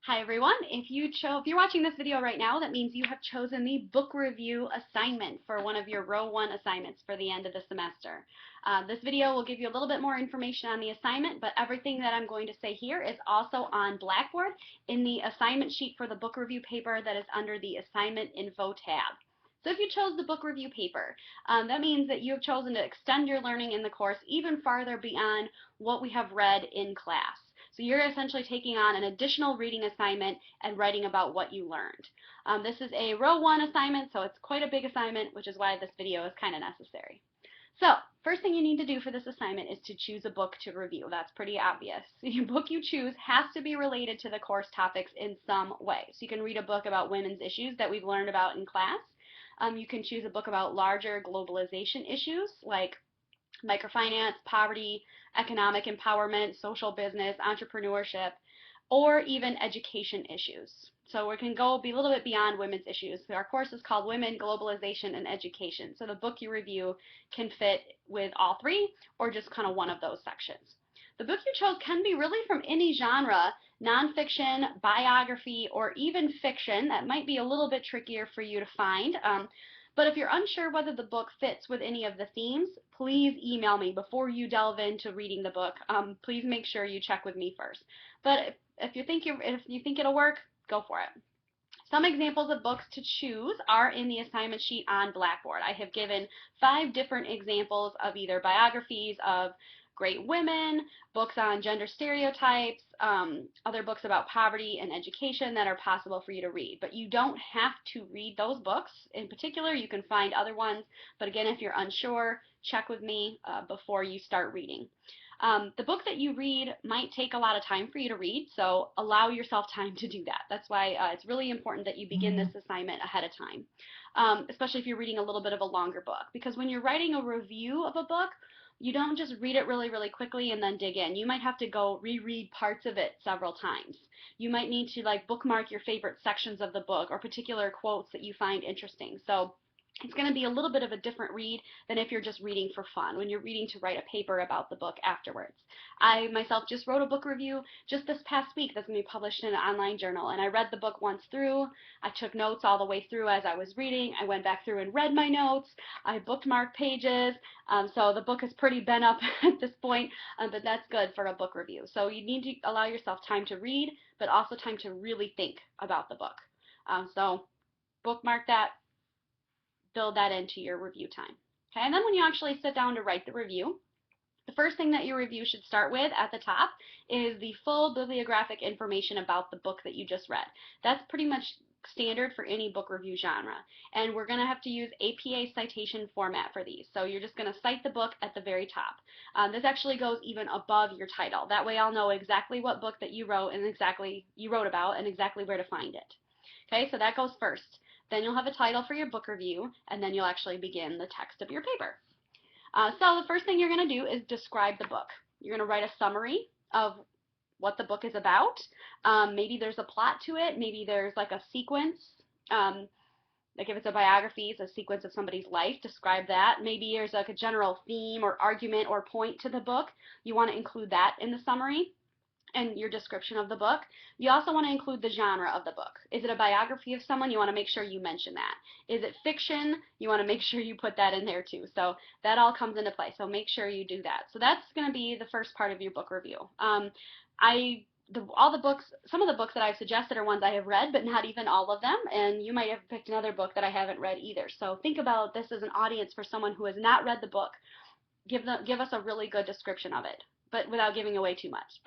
Hi everyone. If you're watching this video right now, that means you have chosen the book review assignment for one of your Row 1 assignments for the end of the semester. This video will give you a little bit more information on the assignment, but everything that I'm going to say here is also on Blackboard in the assignment sheet for the book review paper that is under the assignment info tab. So if you chose the book review paper, that means that you have chosen to extend your learning in the course even farther beyond what we have read in class. So you're essentially taking on an additional reading assignment and writing about what you learned. This is a Row 1 assignment, so it's quite a big assignment, which is why this video is kind of necessary. So, first thing you need to do for this assignment is to choose a book to review. That's pretty obvious. The book you choose has to be related to the course topics in some way. So you can read a book about women's issues that we've learned about in class. You can choose a book about larger globalization issues like microfinance, poverty, economic empowerment, social business, entrepreneurship, or even education issues. So we can go be a little bit beyond women's issues. So our course is called Women, Globalization, and Education. So the book you review can fit with all three or just kind of one of those sections. The book you chose can be really from any genre, nonfiction, biography, or even fiction. That might be a little bit trickier for you to find. But if you're unsure whether the book fits with any of the themes, please email me before you delve into reading the book. Please make sure you check with me first. But if you think it'll work, go for it. Some examples of books to choose are in the assignment sheet on Blackboard. I have given 5 different examples of either biographies of great women, books on gender stereotypes, other books about poverty and education that are possible for you to read. But you don't have to read those books. In particular, you can find other ones. But again, if you're unsure, check with me before you start reading. The book that you read might take a lot of time for you to read, so allow yourself time to do that. That's why it's really important that you begin this assignment ahead of time, especially if you're reading a little bit of a longer book. Because when you're writing a review of a book, you don't just read it really, really quickly and then dig in. You might have to go reread parts of it several times. You might need to like bookmark your favorite sections of the book or particular quotes that you find interesting. So it's going to be a little bit of a different read than if you're just reading for fun, when you're reading to write a paper about the book afterwards. I myself just wrote a book review just this past week that's going to be published in an online journal, and I read the book once through. I took notes all the way through as I was reading. I went back through and read my notes. I bookmarked pages, so the book is pretty bent up at this point, but that's good for a book review. So you need to allow yourself time to read, but also time to really think about the book. So bookmark that, build that into your review time. Okay, and then when you actually sit down to write the review, the first thing that your review should start with at the top is the full bibliographic information about the book that you just read. That's pretty much standard for any book review genre. And we're going to have to use APA citation format for these. So you're just going to cite the book at the very top. This actually goes even above your title. That way I'll know exactly what book that you wrote and exactly you wrote about and exactly where to find it. Okay, so that goes first. Then you'll have a title for your book review, and then you'll actually begin the text of your paper. So the first thing you're going to do is describe the book. You're going to write a summary of what the book is about. Maybe there's a plot to it. Maybe there's like a sequence. Like if it's a biography, it's a sequence of somebody's life. Describe that. Maybe there's like a general theme or argument or point to the book. You want to include that in the summary and your description of the book. You also want to include the genre of the book. Is it a biography of someone? You want to make sure you mention that. Is it fiction? You want to make sure you put that in there too. So that all comes into play. So make sure you do that. So that's going to be the first part of your book review. All the books, some of the books that I've suggested are ones I have read, but not even all of them. And you might have picked another book that I haven't read either. So think about this as an audience for someone who has not read the book. Give us a really good description of it, but without giving away too much.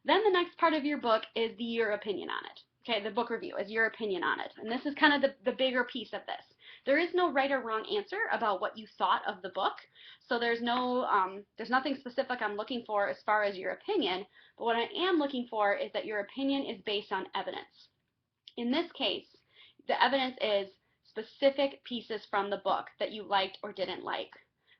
Then the next part of your book is your opinion on it. Okay, the book review is your opinion on it. And this is kind of the bigger piece of this. There is no right or wrong answer about what you thought of the book. So there's nothing specific I'm looking for as far as your opinion. But what I am looking for is that your opinion is based on evidence. In this case, the evidence is specific pieces from the book that you liked or didn't like.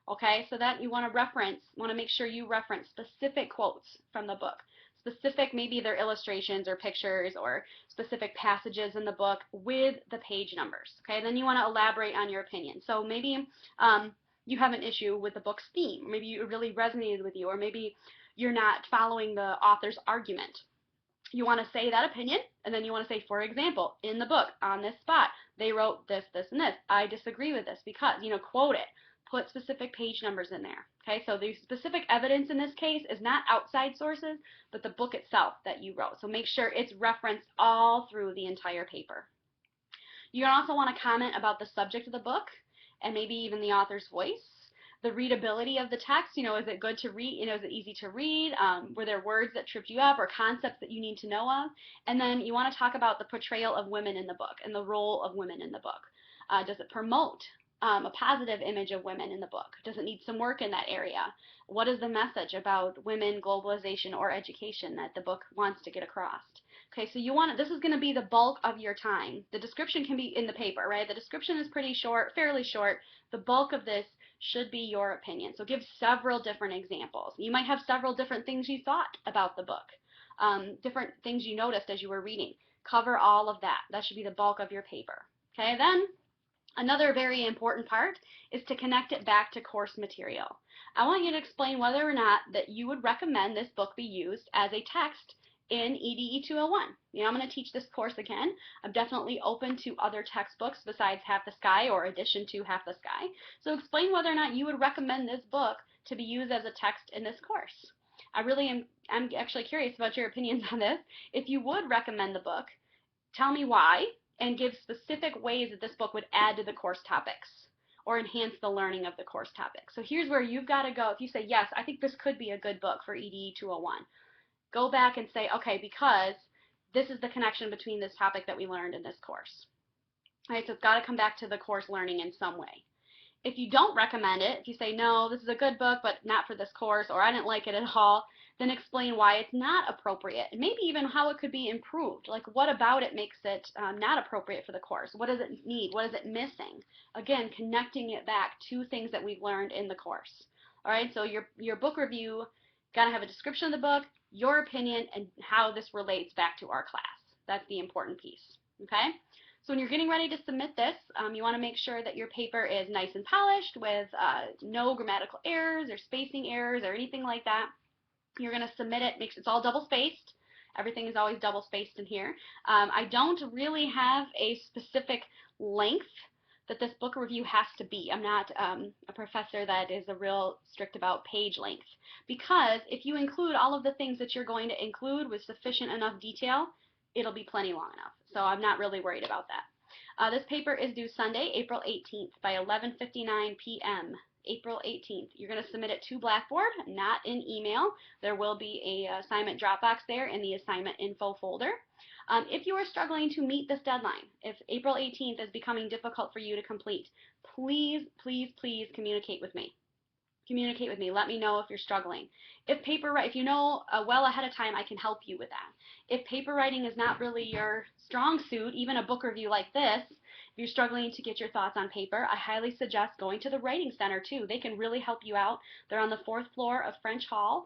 Okay, so that you want to make sure you reference specific quotes from the book. Specific, maybe they're illustrations or pictures or specific passages in the book with the page numbers. Okay, then you want to elaborate on your opinion. So maybe you have an issue with the book's theme. Maybe it really resonated with you, or maybe you're not following the author's argument. You want to say that opinion, and then you want to say, for example, in the book, on this spot, they wrote this, this, and this. I disagree with this because, quote it. Put specific page numbers in there. Okay, so the specific evidence in this case is not outside sources, but the book itself that you wrote. So make sure it's referenced all through the entire paper. You also want to comment about the subject of the book and maybe even the author's voice. The readability of the text, is it good to read? Is it easy to read? Were there words that tripped you up or concepts that you need to know of? And then you want to talk about the portrayal of women in the book and the role of women in the book. Does it promote a positive image of women in the book? Does it need some work in that area? What is the message about women, globalization, or education that the book wants to get across? Okay, so this is going to be the bulk of your time. The description can be in the paper, right? The description is pretty short, fairly short. The bulk of this should be your opinion. So give several different examples. You might have several different things you thought about the book, different things you noticed as you were reading. Cover all of that. That should be the bulk of your paper. Okay, then another very important part is to connect it back to course material. I want you to explain whether or not that you would recommend this book be used as a text in EDE 201. I'm going to teach this course again. I'm definitely open to other textbooks besides Half the Sky or Addition to Half the Sky. So explain whether or not you would recommend this book to be used as a text in this course. I'm actually curious about your opinions on this. If you would recommend the book, tell me why and give specific ways that this book would add to the course topics or enhance the learning of the course topics. So here's where you've got to go. If you say, yes, I think this could be a good book for EDE 201, go back and say, okay, because this is the connection between this topic that we learned in this course. All right, so it's got to come back to the course learning in some way. If you don't recommend it, if you say, no, this is a good book, but not for this course, or I didn't like it at all, then explain why it's not appropriate, and maybe even how it could be improved. Like, what about it makes it not appropriate for the course? What does it need? What is it missing? Again, connecting it back to things that we've learned in the course. All right, so your book review got to have a description of the book, your opinion, and how this relates back to our class. That's the important piece. Okay? So when you're getting ready to submit this, you want to make sure that your paper is nice and polished with no grammatical errors or spacing errors or anything like that. You're going to submit it. It's all double spaced. Everything is always double spaced in here. I don't really have a specific length that this book review has to be. I'm not a professor that is real strict about page length, because if you include all of the things that you're going to include with sufficient enough detail, it'll be plenty long enough. So I'm not really worried about that. This paper is due Sunday, April 18th by 11:59 p.m. April 18th. You're going to submit it to Blackboard, not in email. There will be an assignment Dropbox there in the assignment info folder. If you are struggling to meet this deadline, if April 18th is becoming difficult for you to complete, please, please, please communicate with me. Communicate with me. Let me know if you're struggling. If you know well ahead of time, I can help you with that. If paper writing is not really your strong suit, even a book review like this, if you're struggling to get your thoughts on paper, I highly suggest going to the Writing Center too. They can really help you out. They're on the 4th floor of French Hall.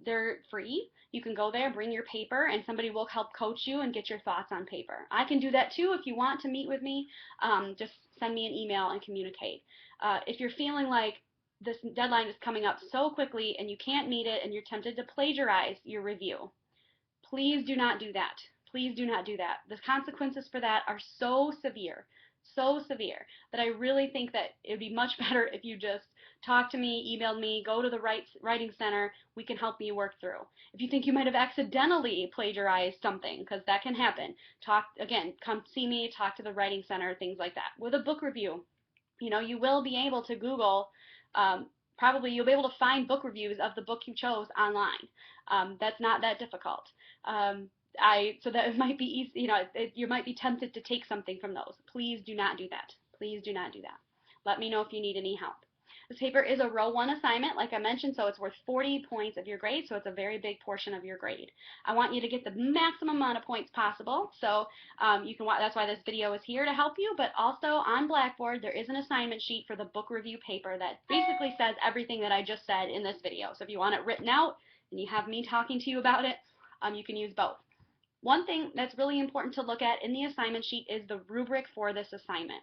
They're free. You can go there, bring your paper, and somebody will help coach you and get your thoughts on paper. I can do that too if you want to meet with me. Just send me an email and communicate. If you're feeling like this deadline is coming up so quickly and you can't meet it and you're tempted to plagiarize your review, please do not do that. Please do not do that. The consequences for that are so severe that I really think that it would be much better if you just talk to me, emailed me, go to the Writing Center. We can help you work through. If you think you might have accidentally plagiarized something, because that can happen, come see me, talk to the Writing Center, things like that. With a book review, you will be able to Google, probably you'll be able to find book reviews of the book you chose online. That's not that difficult. So that it might be easy, you might be tempted to take something from those. Please do not do that. Please do not do that. Let me know if you need any help. This paper is a row 1 assignment, like I mentioned, so it's worth 40 points of your grade, so it's a very big portion of your grade. I want you to get the maximum amount of points possible, so that's why this video is here to help you, but also on Blackboard there is an assignment sheet for the book review paper that basically says everything that I just said in this video. So if you want it written out and you have me talking to you about it, you can use both. One thing that's really important to look at in the assignment sheet is the rubric for this assignment.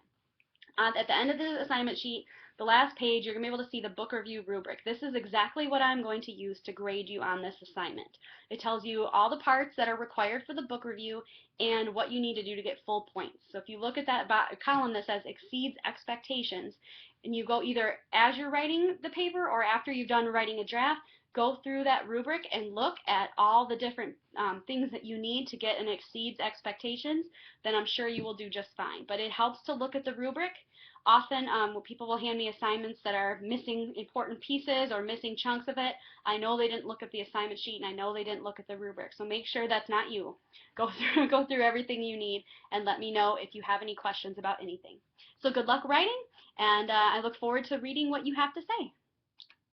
At the end of the assignment sheet, the last page, you're going to be able to see the book review rubric. This is exactly what I'm going to use to grade you on this assignment. It tells you all the parts that are required for the book review and what you need to do to get full points. So if you look at that column that says exceeds expectations, and you go either as you're writing the paper or after you've done writing a draft, go through that rubric and look at all the different things that you need to get an exceeds expectations, then I'm sure you will do just fine. But it helps to look at the rubric. Often people will hand me assignments that are missing important pieces or missing chunks of it. I know they didn't look at the assignment sheet, and I know they didn't look at the rubric. So make sure that's not you. Go through everything you need and let me know if you have any questions about anything. So good luck writing, and I look forward to reading what you have to say.